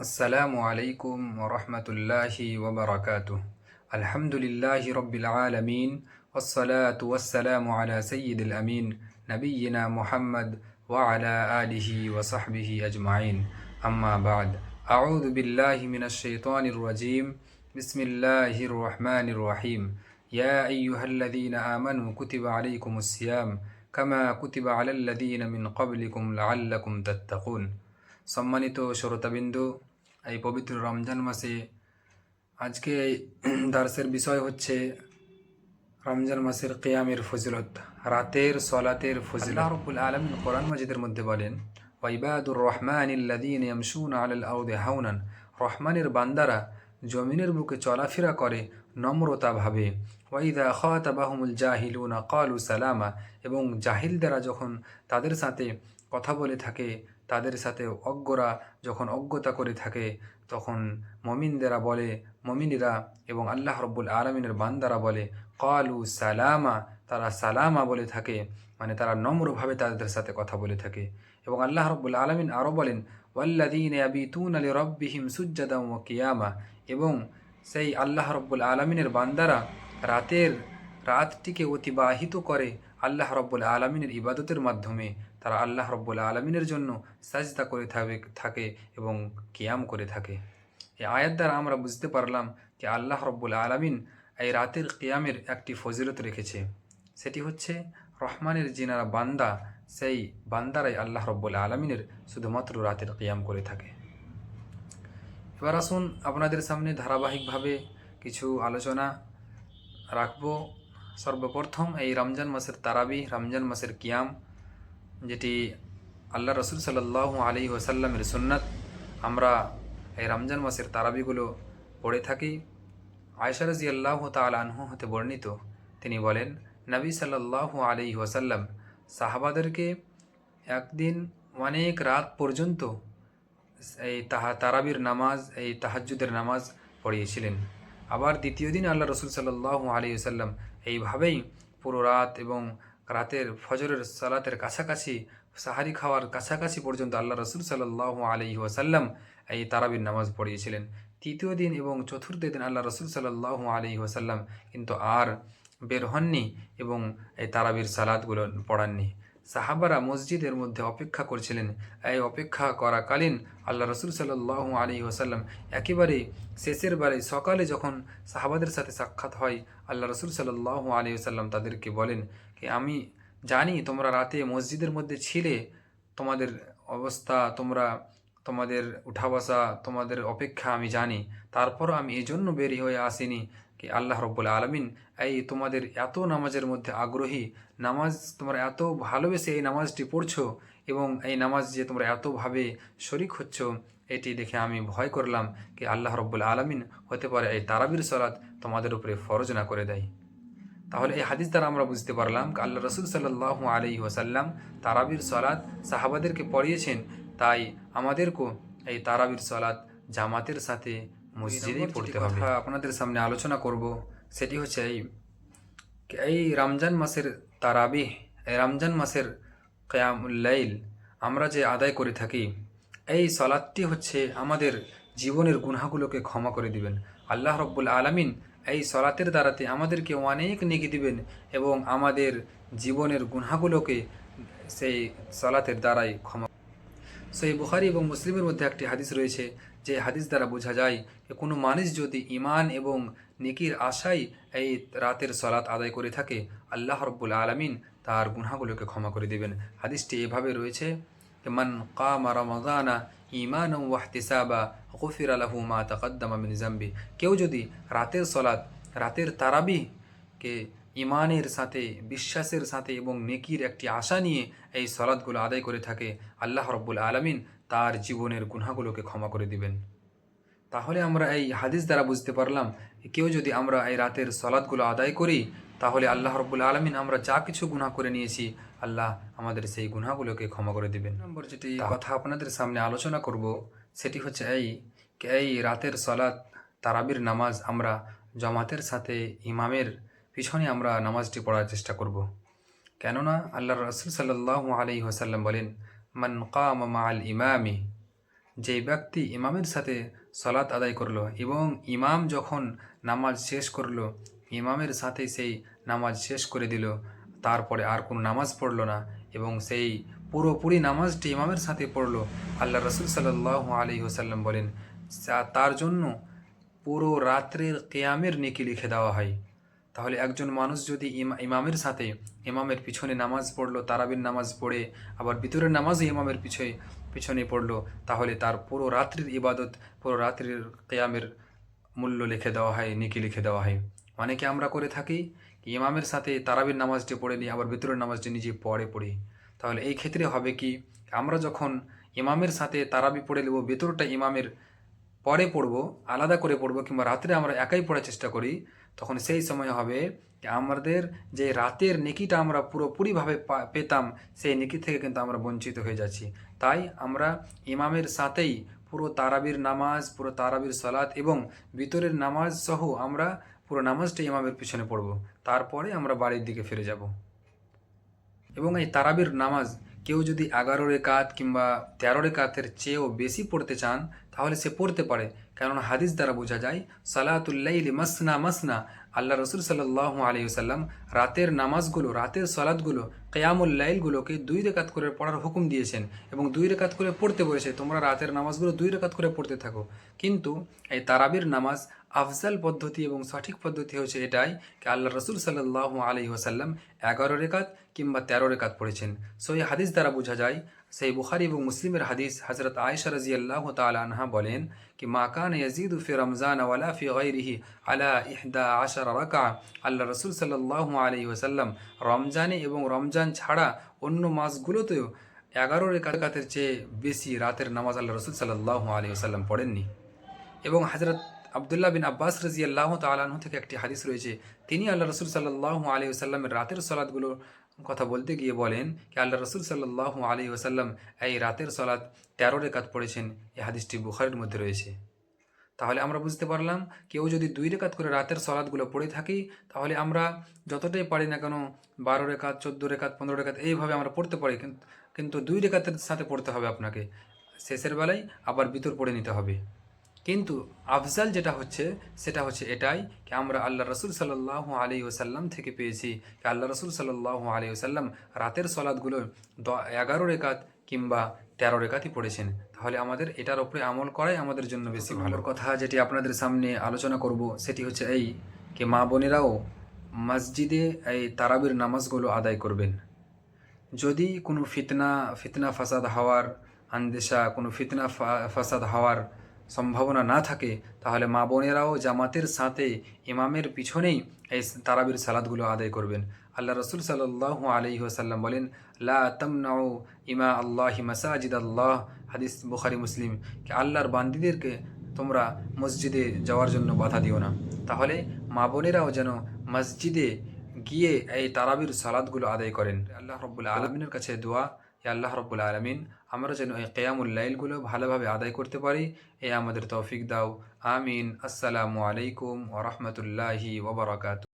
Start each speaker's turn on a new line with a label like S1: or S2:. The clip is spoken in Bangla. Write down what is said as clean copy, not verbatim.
S1: আসসালামু আলাইকুম ওরহমতুল্লাহি ওবরাকাতুহ। আলহামদুলিল্লাহি রব্বিল আলামিন ওয়াসসালাতু ওয়াসসালামু আলা সাইয়্যিদিল আমিন নবিয়্যিনা মুহাম্মদ ওয়া আলা আলিহি ওয়া সাহবিহি আজমাইন। আম্মা বা'দ। আউযু বিল্লাহি মিনাশ শাইতানির রাজীম। বিসমিল্লাহির রহমানির রহিম। ইয়া আইয়ুহাল্লাযীনা আমানু কুতিবা আলাইকুমুস সিয়াম কামা কুতিবা আলাল্লাযীনা মিন ক্বাবলিকুম লাআল্লাকুম তাত্তাকুন। সম্মানিত শ্রোতাবিন্দু, এই পবিত্র রমজান মাসে আজকে দার্সের বিষয় হচ্ছে রমজান মাসের কিয়ামের ফজিলত, রাতের সলাতের ফজিলত। আল্লাহ রাব্বুল আলামিন কোরআন মাজিদের মধ্যে বলেন, ওয়াইবাদুর রহমানিল্লাযীনা ইয়ামশুনা আলাল আরদি হাওনান, রহমানের বান্দারা জমিনের বুকে চলাফেরা করে নম্রতাভাবে। ওয়াইদা খাতাবাহুমুল জাহিলুনা ক্বালু সালামা, এবং জাহিলদেরা যখন তাদের সাথে কথা বলে থাকে, তাদের সাথে অজ্ঞরা যখন অজ্ঞতা করে থাকে, তখন মমিনদেরা বলে, মমিনেরা এবং আল্লাহ রব্বুল আলমিনের বান্দারা বলে ক্বালু সালামা, তারা সালামা বলে থাকে, মানে তারা নম্রভাবে তাদের সাথে কথা বলে থাকে। এবং আল্লাহ রব্বুল আলমিন আরও বলেন, ওয়াল্লাযীনা ইয়াবিতুনা লিরাব্বিহিম সুজ্জাদান ওয়া কিয়ামা, এবং সেই আল্লাহ রব্বুল আলমিনের বান্দারা রাতটিকে অতিবাহিত করে আল্লাহ রব্বুল আলমিনের ইবাদতের মাধ্যমে। তারা আল্লাহ রব্বুল আলমিনের জন্য সাজদা করে থাকে এবং কিয়াম করে থাকে। এই আয়াত দ্বারা আমরা বুঝতে পারলাম যে আল্লাহ রব্বুল আলমিন এই রাতের কিয়ামের একটি ফজিলত রেখেছে, সেটি হচ্ছে রহমানের যিনারা বান্দা, সেই বান্দারাই আল্লাহ রব্বুল আলমিনের শুধুমাত্র রাতের কিয়াম করে থাকে। এবার আসুন আপনাদের সামনে ধারাবাহিকভাবে কিছু আলোচনা রাখব। সর্বপ্রথম এই রমজান মাসের তারাবি, রমজান মাসের কিয়াম, যেটি আল্লাহ রসুল সাল্লাল্লাহু আলাইহি ওয়াসাল্লামের সুন্নাত। আমরা এই রমজান মাসের তারাবিগুলো পড়ে থাকি। আয়েশা রাদিয়াল্লাহু তাআলা আনহা হতে বর্ণিত, তিনি বলেন, নবী সাল্লাল্লাহু আলাইহি ওয়াসাল্লাম সাহাবাদেরকে একদিন অনেক রাত পর্যন্ত এই তারাবির নামাজ, এই তাহাজ্জুদের নামাজ পড়িয়েছিলেন। আবার দ্বিতীয় দিন আল্লাহ রসুল সাল্লাল্লাহু আলাইহি ওয়াসাল্লাম এইভাবেই পুরো রাত এবং রাতের ফজরের সালাতের কাছাকাছি, সাহারি খাওয়ার কাছাকাছি পর্যন্ত আল্লাহ রসুল সাল্লাল্লাহু আলাইহি ওয়াসাল্লাম এই তারাবির নামাজ পড়িয়েছিলেন। তৃতীয় দিন এবং চতুর্থ দিন আল্লাহ রসুল সাল্লাল্লাহু আলাইহি ওয়াসাল্লাম কিন্তু আর বের হননি এবং এই তারাবির সালাতগুলো পড়াননি। সাহাবারা মসজিদের মধ্যে অপেক্ষা করছিলেন। এই অপেক্ষা করাকালীন আল্লাহ রসুল সাল্লাল্লাহু আলাইহি ওয়াসাল্লাম একেবারে শেষের বারে সকালে যখন সাহাবাদের সাথে সাক্ষাৎ হয়, আল্লাহ রসুল সাল্লাল্লাহু আলাইহি ওয়াসাল্লাম তাদেরকে বলেন কি, আমি জানি তোমরা রাতে মসজিদের মধ্যে ছিলে, তোমাদের অবস্থা, তোমাদের উঠা বসা, তোমাদের অপেক্ষা আমি জানি, তারপরও আমি এই জন্য বেরিয়ে হয়ে আসিনি কি আল্লাহ রব্বুল আলমিন এই তোমাদের এত নামাজের মধ্যে আগ্রহী, নামাজ তোমরা এত ভালোবেসে এই নামাজটি পড়ছো এবং এই নামাজ যে তোমরা এতভাবে শরিক হচ্ছ, এটি দেখে আমি ভয় করলাম কি আল্লাহ রব্বুল আলমিন হতে পারে এই তারাবির সালাত তোমাদের উপরে ফরজ না করে দেয়। তাহলে এই হাদিস দ্বারা আমরা বুঝতে পারলাম আল্লাহ রসুল সাল্লাল্লাহু আলাইহি ওয়াসাল্লাম তারাবির সালাত সাহাবাদেরকে পড়িয়েছেন, তাই আমাদেরকেও এই তারাবির সালাত জামাতের সাথে মসজিদেই পড়তে হবে। আপনাদের সামনে আলোচনা করব সেটি হচ্ছে এই রমজান মাসের তারাবিহ, এই রমজান মাসের কিয়ামুল লাইল আমরা যে আদায় করে থাকি, এই সালাতটি হচ্ছে আমাদের জীবনের গুনাহগুলোকে ক্ষমা করে দিবেন। আল্লাহ রব্বুল আলামিন এই সালাতের দ্বারাতে আমাদেরকে অনেক নেকি দিবেন এবং আমাদের জীবনের গুনাহগুলোকে সেই সালাতের দ্বারাই ক্ষমা। সহিহ বুখারী এবং মুসলিমের মধ্যে একটি হাদিস রয়েছে, যে হাদিস দ্বারা বোঝা যায় যে কোনো মানুষ যদি ঈমান এবং নেকির আশায় এই রাতের সালাত আদায় করে থাকে, আল্লাহ রব্বুল আলামিন তার গুনাহগুলোকে ক্ষমা করে দিবেন। হাদিসটি এভাবে রয়েছে, মান কামা রমাদানা ঈমানান ওয়া ইহতিসাবা গুফিরা লাহু মা তাকদ্দামা মিন যামবি। কেউ যদি রাতের সালাত, রাতের তারাবিহকে ঈমানের সাথে, বিশ্বাসের সাথে এবং নেকির একটি আশা নিয়ে এই সালাতগুলো আদায় করে থাকে, আল্লাহ রব্বুল আলামিন তার জীবনের গুনাহগুলোকে ক্ষমা করে দিবেন। তাহলে আমরা এই হাদিস দ্বারা বুঝতে পারলাম কেউ যদি আমরা এই রাতের সালাতগুলো আদায় করি, তাহলে আল্লাহ রব্বুল আলামিন আমরা যা কিছু গুনাহ করে নিয়েছি, আল্লাহ আমাদের সেই গুনাহগুলোকে ক্ষমা করে দিবেন। নম্বর যেটি কথা আপনাদের সামনে আলোচনা করব সেটি হচ্ছে এই রাতের সালাত তারাবির নামাজ আমরা জামাতের সাথে ইমামের পিছনে আমরা নামাজটি পড়ার চেষ্টা করব। কেননা আল্লাহ রাসূল সাল্লাল্লাহু আলাইহি ওয়াসাল্লাম বলেন, মান কামা মাআল ইমামি যেই ব্যক্তি ইমামের সাথে সলাৎ আদায় করলো এবং ইমাম যখন নামাজ শেষ করলো, ইমামের সাথে সেই নামাজ শেষ করে দিল, তারপরে আর কোনো নামাজ পড়লো না এবং সেই পুরোপুরি নামাজটি ইমামের সাথে পড়লো, আল্লাহ রসুল সাল্লাল্লাহু আলাইহি ওয়াসাল্লাম বলেন তার জন্য পুরো রাত্রের কিয়ামের নেকি লিখে দেওয়া হয়। তাহলে একজন মানুষ যদি ইমামের সাথে, ইমামের পিছনে নামাজ পড়লো, তারাবির নামাজ পড়ে আবার ভিতরের নামাজও ইমামের পিছনে পড়লো, তাহলে তার পুরো রাত্রির ইবাদত, পুরো রাত্রির কিয়ামের মূল্য লিখে দেওয়া হয়, নেকি লিখে দেওয়া হয়। অনেকে আমরা করে থাকি কি ইমামের সাথে তারাবির নামাজটি পড়ে নিই, আবার ভিতরের নামাজটি নিজে পড়ি। তাহলে এই ক্ষেত্রে হবে কি, আমরা যখন ইমামের সাথে তারাবি পড়ে নেব, ভিতরটা ইমামের পরে পড়বো, আলাদা করে পড়বো, কিংবা রাত্রে আমরা একাই পড়ার চেষ্টা করি, তখন সেই সময় হবে আমাদের যে রাতের নেকিটা আমরা পুরোপুরিভাবে পেতাম, সেই নেকি থেকে কিন্তু আমরা বঞ্চিত হয়ে যাচ্ছি। তাই আমরা ইমামের সাথেই পুরো তারাবির নামাজ, পুরো তারাবির সালাত এবং ভিতরের নামাজ সহ আমরা পুরো নামাজটা ইমামের পিছনে পড়ব, তারপরে আমরা বাড়ির দিকে ফিরে যাব। এবং এই তারাবির নামাজ কেউ যদি 11 রেকাত কিংবা 13 রেকাতের চেয়েও বেশি পড়তে চান, তাহলে সে পড়তে পারে। কারণ হাদিস দ্বারা বোঝা যায় সালাতুল্লাইলি মাসনা মাসনা, আল্লাহ রসুল সাল্লাল্লাহু আলাইহি ওয়াসাল্লাম রাতের নামাজগুলো, রাতের সালাতগুলো, কিয়ামুল লাইলগুলোকে 2 রেকাত করে পড়ার হুকুম দিয়েছেন এবং 2 রেকাত করে পড়তে বলেছে, তোমরা রাতের নামাজগুলো 2 রেকাত করে পড়তে থাকো। কিন্তু এই তারাবির নামাজ আফজাল পদ্ধতি এবং সঠিক পদ্ধতি হচ্ছে এটাই কি আল্লাহ রসুল সাল্লাল্লাহু আলাইহি ওয়াসাল্লাম 11 রেকাত কিংবা 13 রেকাত পড়েছেন। সো এই হাদিস দ্বারা বোঝা যায়, সেই বুখারী এবং মুসলিমের হাদিস, হযরত আয়েশা রাদিয়াল্লাহু তাআলা আনহা বলেন কি মা কানা ইয়াজিদু ফি রমজান ওয়ালা ফি গায়রিহি আলা 11 রাকআ, আল্লাহ রসুল সাল্লাল্লাহু আলাইহি ওয়াসাল্লাম রমজানে এবং রমজান ছাড়া অন্য মাসগুলোতেও 11 রেকাতের চেয়ে বেশি রাতের নামাজ আল্লাহ রসুল সাল্লাল্লাহু আলাইহি ওয়াসাল্লাম পড়েননি। এবং হযরত আব্দুল্লাহ বিন আব্বাস রাদিয়াল্লাহু তাআলা আনহু থেকে একটি হাদিস রয়েছে, তিনি আল্লাহ রসুল সাল্লাল্লাহু আলাইহি ওয়াসাল্লামের রাতের সালাতগুলোর কথা বলতে গিয়ে বলেন কি আল্লাহ রসুল সাল্লাল্লাহু আলাইহি ওয়াসাল্লাম এই রাতের সালাত 13 রেকাত পড়েছেন। এই হাদিসটি বুখারীর মধ্যে রয়েছে। তাহলে আমরা বুঝতে পারলাম, কেউ যদি 2 রেকাত করে রাতের সালাতগুলো পড়ে থাকি, তাহলে আমরা যতটাই পারি না কেন 12 রেকাত, 14 রেকাত, 15 রেকাত এইভাবে আমরা পড়তে পারি, কিন্তু 2 রেকাতের সাথে পড়তে হবে আপনাকে। শেষের বেলায় আবার ভিতর পড়ে নিতে হবে। কিন্তু আফজাল যেটা হচ্ছে সেটা হচ্ছে এটাই কি আমরা আল্লাহ রসুল সাল্লাল্লাহু আলাইহি ওয়াসাল্লাম থেকে পেয়েছি কি আল্লাহ রসুল সাল্লাল্লাহু আলাইহি ওয়াসাল্লাম রাতের সালাতগুলো 11 রেকাত কিংবা 13 রেকাতই পড়েছেন। তাহলে আমাদের এটার উপরে আমল করাই আমাদের জন্য বেশি ভালো। কথা যেটি আপনাদের সামনে আলোচনা করব সেটি হচ্ছে এই কি মা বোনেরাও মসজিদে এই তারাবির নামাজগুলো আদায় করবেন। যদি কোনো ফিতনা ফাসাদ হওয়ার আন্দেশা, কোনো ফিতনা ফাসাদ হওয়ার সম্ভাবনা না থাকে, তাহলে মা বোনেরাও জামাতের সাথে ইমামের পিছনেই এই তারাবির সালাতগুলো আদায় করবেন। আল্লাহ রসুল সাল্লাল্লাহু আলাইহি ওয়াসাল্লাম বলেন লা তামনাউ ইমা আল্লাহি মাসাজিদ আল্লাহ, হাদিস বুখারী মুসলিম, কি আল্লাহর বান্দীদেরকে তোমরা মসজিদে যাওয়ার জন্য বাধা দিও না। তাহলে মা বোনেরাও যেন মসজিদে গিয়ে এই তারাবির সালাতগুলো আদায় করেন। আল্লাহ রব্বুল আলমিনের কাছে দোয়া, আল্লাহ রব্বুল আলমিন আমরা যেন এই কিয়ামুল লাইলগুলো ভালোভাবে আদায় করতে পারি, আমাদের তৌফিক দাও। আমিন। আসসালামু আলাইকুম ওয়া রাহমাতুল্লাহি ওয়া বারাকাতুহু।